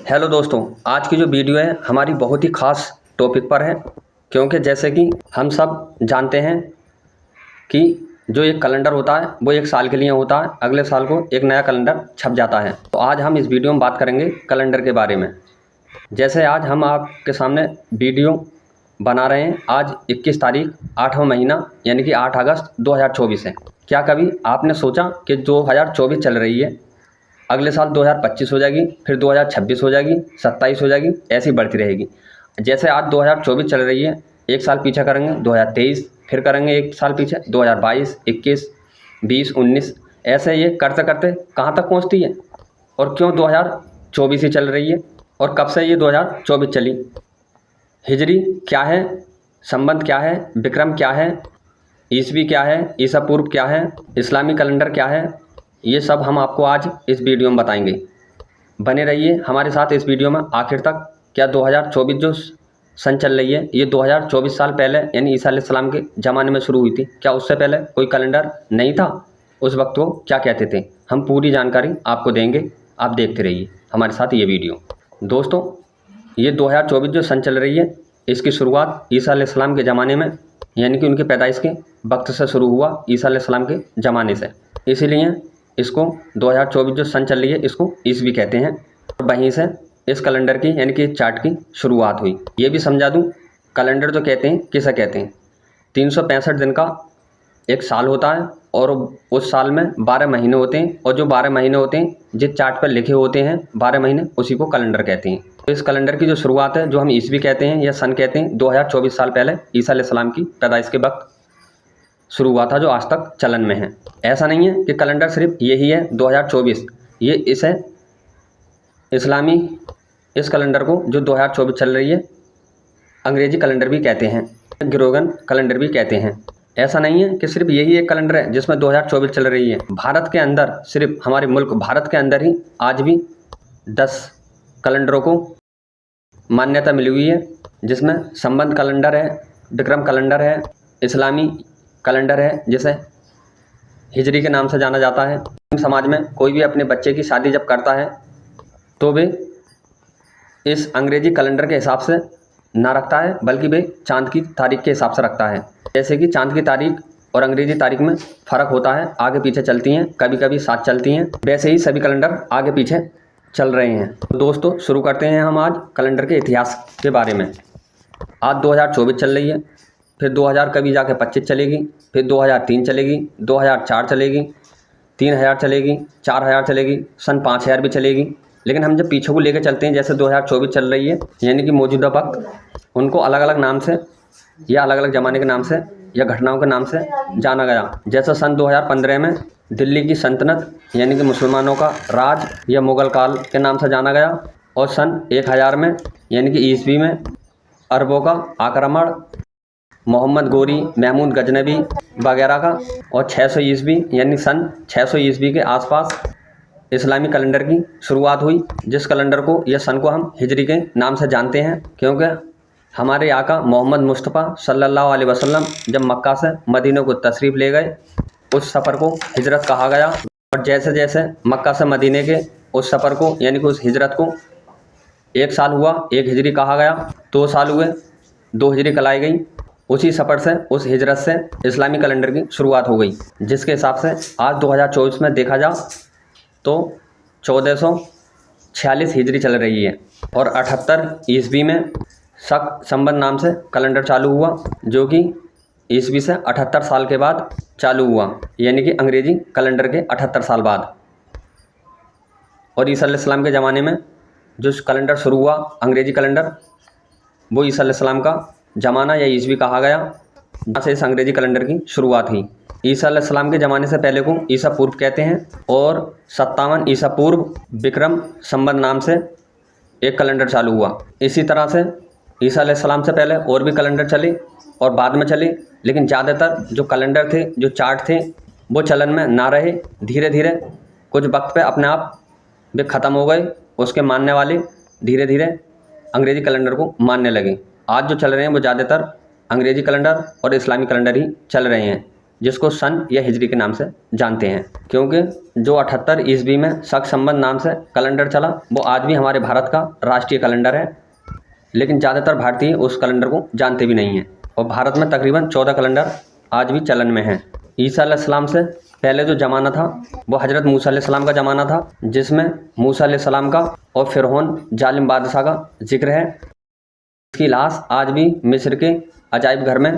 Hello दोस्तों, आज की जो वीडियो है हमारी बहुत ही ख़ास टॉपिक पर है। क्योंकि जैसे कि हम सब जानते हैं कि जो एक कैलेंडर होता है वो एक साल के लिए होता है, अगले साल को एक नया कैलेंडर छप जाता है। तो आज हम इस वीडियो में बात करेंगे कैलेंडर के बारे में। जैसे आज हम आपके सामने वीडियो बना रहे हैं, आज 21 तारीख 8वां महीना यानी कि 8 अगस्त 2024 है। क्या कभी आपने सोचा कि 2024 चल रही है, अगले साल 2025 हो जाएगी, फिर 2026 हो जाएगी, 27 हो जाएगी, ऐसी बढ़ती रहेगी। जैसे आज 2024 चल रही है, एक साल पीछे करेंगे 2023, फिर करेंगे एक साल पीछे 2022, 21, 20, 19, ऐसे ये करते करते कहाँ तक पहुँचती है और क्यों 2024 ही चल रही है और कब से ये 2024 चली। हिजरी क्या है, संबंध क्या है, विक्रम क्या है, ईसवी क्या है, ईसा पूर्व क्या है, इस्लामी कैलेंडर क्या है, ये सब हम आपको आज इस वीडियो में बताएंगे। बने रहिए हमारे साथ इस वीडियो में आखिर तक। क्या 2024 जो सन चल रही है ये 2024 साल पहले यानी ईसा अलैहिस्सलाम के ज़माने में शुरू हुई थी? क्या उससे पहले कोई कैलेंडर नहीं था? उस वक्त वो क्या कहते थे? हम पूरी जानकारी आपको देंगे, आप देखते रहिए हमारे साथ ये वीडियो। दोस्तों, ये 2024 जो सन चल रही है इसकी शुरुआत ईसा अलैहिस्सलाम के ज़माने में यानी कि उनकी पैदाइश के वक्त से शुरू हुआ, ईसा अलैहिस्सलाम के ज़माने से। इसीलिए इसको 2024 जो सन चल रही है इसको ईसवी कहते हैं। और वहीं से इस कैलेंडर की यानी कि चार्ट की शुरुआत हुई। ये भी समझा दूं, कैलेंडर जो कहते हैं किसे कहते हैं? 365 दिन का एक साल होता है और उस साल में 12 महीने होते हैं, और जो 12 महीने होते हैं जिस चार्ट पर लिखे होते हैं 12 महीने, उसी को कैलेंडर कहते हैं। तो इस कैलेंडर की जो शुरुआत है, जो हम ईसवी कहते हैं या सन कहते हैं, 2024 साल पहले ईसा अलैहिस्सलाम की पैदाइश के वक्त शुरू हुआ था, जो आज तक चलन में है। ऐसा नहीं है कि कैलेंडर सिर्फ यही है 2024, ये इसे इस्लामी इस कैलेंडर को जो 2024 चल रही है अंग्रेजी कैलेंडर भी कहते हैं, ग्रेगोरियन कैलेंडर भी कहते हैं। ऐसा नहीं है कि सिर्फ यही एक कैलेंडर है जिसमें 2024 चल रही है। भारत के अंदर, सिर्फ हमारे मुल्क भारत के अंदर ही आज भी 10 कैलेंडरों को मान्यता मिली हुई है, जिसमें संबंध कैलेंडर है, विक्रम कैलेंडर है, इस्लामी कैलेंडर है जिसे हिजरी के नाम से जाना जाता है। समाज में कोई भी अपने बच्चे की शादी जब करता है तो वे इस अंग्रेजी कैलेंडर के हिसाब से ना रखता है, बल्कि वे चांद की तारीख के हिसाब से रखता है। जैसे कि चांद की तारीख और अंग्रेजी तारीख में फ़र्क होता है, आगे पीछे चलती हैं, कभी कभी साथ चलती हैं, वैसे ही सभी कैलेंडर आगे पीछे चल रहे हैं। तो दोस्तों, शुरू करते हैं हम आज कैलेंडर के इतिहास के बारे में। आज 2024 चल रही है, फिर 2000 कभी जाके 25 चलेगी, फिर 2003 चलेगी, 2004 चलेगी, 3000 चलेगी, 4000 चलेगी, सन 5000 भी चलेगी। लेकिन हम जब पीछे को लेकर चलते हैं, जैसे 2024 चल रही है यानी कि मौजूदा वक्त, उनको अलग अलग नाम से या अलग अलग ज़माने के नाम से या घटनाओं के नाम से जाना गया। जैसे सन 2015 में दिल्ली की सल्तनत यानी कि मुसलमानों का राज या मुग़ल काल के नाम से जाना गया, और सन 1000 में यानी कि ईसवी में अरबों का आक्रमण, मोहम्मद गोरी, महमूद गजनबी वगैरह का, और 600 ईस्वी यानी सन 600 ईस्वी के आसपास इस्लामी कैलेंडर की शुरुआत हुई, जिस कैलेंडर को या सन को हम हिजरी के नाम से जानते हैं। क्योंकि हमारे आका मोहम्मद मुस्तफ़ा सल्लल्लाहु अलैहि वसल्लम जब मक्का से मदीना को तशरीफ़ ले गए, उस सफ़र को हिजरत कहा गया। और जैसे जैसे मक्का से मदीने के उस सफ़र को यानी कि उस हिजरत को 1 साल हुआ, 1 हिजरी कहा गया, 2 साल हुए, 2 हिजरी कहलाई गई। उसी सफ़र से, उस हिजरत से इस्लामी कैलेंडर की शुरुआत हो गई, जिसके हिसाब से आज 2024 में देखा जा तो 1446 हिजरी चल रही है। और 78 ईस्वी में शक संबंध नाम से कैलेंडर चालू हुआ, जो कि ईस्वी से 78 साल के बाद चालू हुआ, यानी कि अंग्रेजी कैलेंडर के 78 साल बाद। और ईसा अलैहिस्सलाम के ज़माने में जो कैलेंडर शुरू हुआ अंग्रेजी कैलेंडर, वो ईसा अलैहिस्सलाम का ज़माना या ईस्वी कहा गया, जहाँ से इस अंग्रेजी कैलेंडर की शुरुआत हुई। ईसा अलैहिस्सलाम के ज़माने से पहले को ईसा पूर्व कहते हैं, और 57 ईसा पूर्व विक्रम संबंध नाम से एक कैलेंडर चालू हुआ। इसी तरह से ईसा अलैहिस्सलाम से पहले और भी कैलेंडर चले और बाद में चले, लेकिन ज़्यादातर जो कैलेंडर थे, जो चार्ट थे, वो चलन में ना रहे। धीरे धीरे कुछ वक्त पे अपने आप वे ख़त्म हो गए। उसके मानने वाले धीरे धीरे अंग्रेजी कैलेंडर को मानने लगे। आज जो चल रहे हैं वो ज़्यादातर अंग्रेजी कैलेंडर और इस्लामी कैलेंडर ही चल रहे हैं। जिसको सन या हिजरी के नाम से जानते हैं। क्योंकि जो 78 ईस्वी में शक संबत नाम से कैलेंडर चला, वो आज भी हमारे भारत का राष्ट्रीय कैलेंडर है, लेकिन ज़्यादातर भारतीय उस कैलेंडर को जानते भी नहीं हैं। और भारत में तकरीबन 14 कैलेंडर आज भी चलन में हैं। ईसा अलैहिस्सलाम से पहले जो ज़माना था वो हज़रत मूसा अलैहिस्सलाम का ज़माना था, जिसमें मूसा अलैहिस्सलाम का और फिरौन जालिम बादशाह का जिक्र है। इसकी लाश आज भी मिस्र के अजायब घर में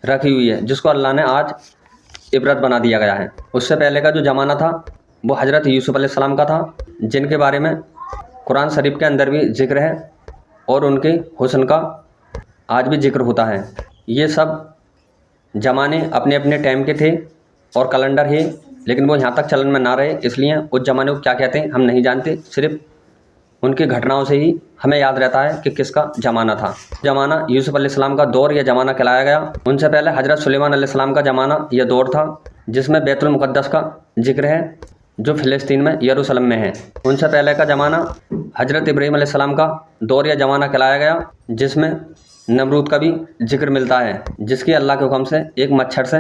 रखी हुई है, जिसको अल्लाह ने आज इबरत बना दिया गया है। उससे पहले का जो ज़माना था वो हज़रत यूसुफ अलैहिस्सलाम का था, जिनके बारे में कुरान शरीफ के अंदर भी जिक्र है और उनके हुस्न का आज भी जिक्र होता है। ये सब ज़माने अपने अपने टाइम के थे और कैलेंडर है, लेकिन वो यहाँ तक चलन में ना रहे, इसलिए उस ज़माने को क्या कहते हैं हम नहीं जानते। सिर्फ उनकी घटनाओं से ही हमें याद रहता है कि किसका ज़माना था। ज़माना यूसुफ अलैहिस्सलाम का दौर या ज़माना कहलाया गया। उनसे पहले हज़रत सुलेमान अलैहिस्सलाम का ज़माना या दौर था, जिसमें बैतुल मुक़द्दस का जिक्र है, जो फ़िलिस्तीन में यरूशलेम में है। उनसे पहले का ज़माना हज़रत इब्राहीम अलैहिस्सलाम का दौर या ज़माना कहलाया गया, जिसमें नमरूद का भी जिक्र मिलता है, जिसकी अल्लाह के हुक्म से एक मच्छर से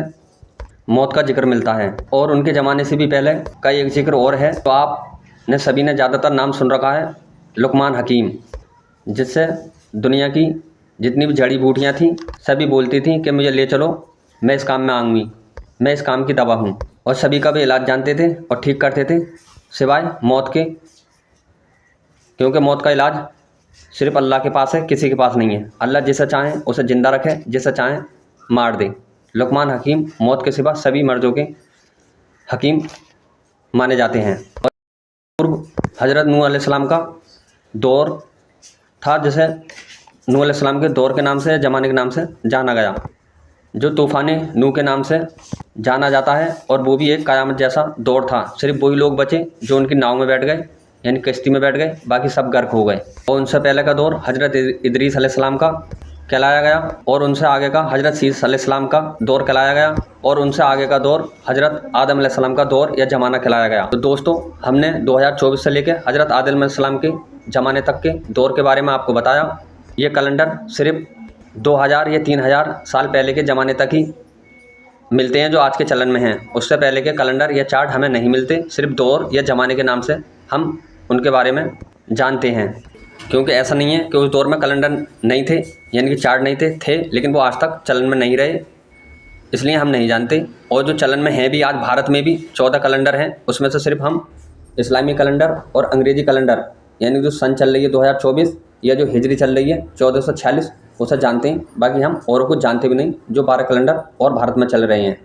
मौत का जिक्र मिलता है। और उनके ज़माने से भी पहले का एक जिक्र और है, तो आपने सभी ने ज़्यादातर नाम सुन रखा है, लुकमान हकीम, जिससे दुनिया की जितनी भी जड़ी बूटियाँ थीं सभी बोलती थीं कि मुझे ले चलो, मैं इस काम में आऊँगी, मैं इस काम की दवा हूँ। और सभी का भी इलाज जानते थे और ठीक करते थे, सिवाय मौत के, क्योंकि मौत का इलाज सिर्फ अल्लाह के पास है, किसी के पास नहीं है। अल्लाह जिसे चाहे उसे ज़िंदा रखे, जिसे चाहे मार दे। लुकमान हकीम मौत के सिवा सभी मर्ज़ों के हकीम माने जाते हैं। और पूर्व हज़रत नूह अलैहिस्सलाम का दौर था, जिसे नूह अलैहिस्सलाम के दौर के नाम से, ज़माने के नाम से जाना गया, जो तूफ़ान नूह के नाम से जाना जाता है। और वो भी एक क़यामत जैसा दौर था। सिर्फ वही लोग बचे जो उनकी नाव में बैठ गए, यानी कश्ती में बैठ गए, बाकी सब गर्क हो गए। और उनसे पहले का दौर हज़रत इदरीस अलैहिस्सलाम का कहलाया गया, और उनसे आगे का हज़रत शीस अलैहिस्सलाम का दौर कहलाया गया, और उनसे आगे का दौर हज़रत आदम अलैहिस्सलाम का दौर या ज़माना कहलाया गया। तो दोस्तों, हमने 2024 से लेकर हज़रत आदम अलैहिस्सलाम के ज़माने तक के दौर के बारे में आपको बताया। ये कैलेंडर सिर्फ 2000 या 3000 साल पहले के ज़माने तक ही मिलते हैं, जो आज के चलन में हैं। उससे पहले के कैलेंडर या चार्ट हमें नहीं मिलते, सिर्फ दौर या ज़माने के नाम से हम उनके बारे में जानते हैं। क्योंकि ऐसा नहीं है कि उस दौर में कैलेंडर नहीं थे, यानी कि चार्ट नहीं थे, लेकिन वो आज तक चलन में नहीं रहे, इसलिए हम नहीं जानते। और जो चलन में हैं भी, आज भारत में भी 14 कैलेंडर हैं, उसमें से सिर्फ हम इस्लामी कैलेंडर और अंग्रेज़ी कैलेंडर, यानी जो सन चल रही है 2024 या जो हिजरी चल रही है 1446, उसे जानते हैं। बाकी हम औरों को जानते भी नहीं, जो 12 कैलेंडर और भारत में चल रहे हैं।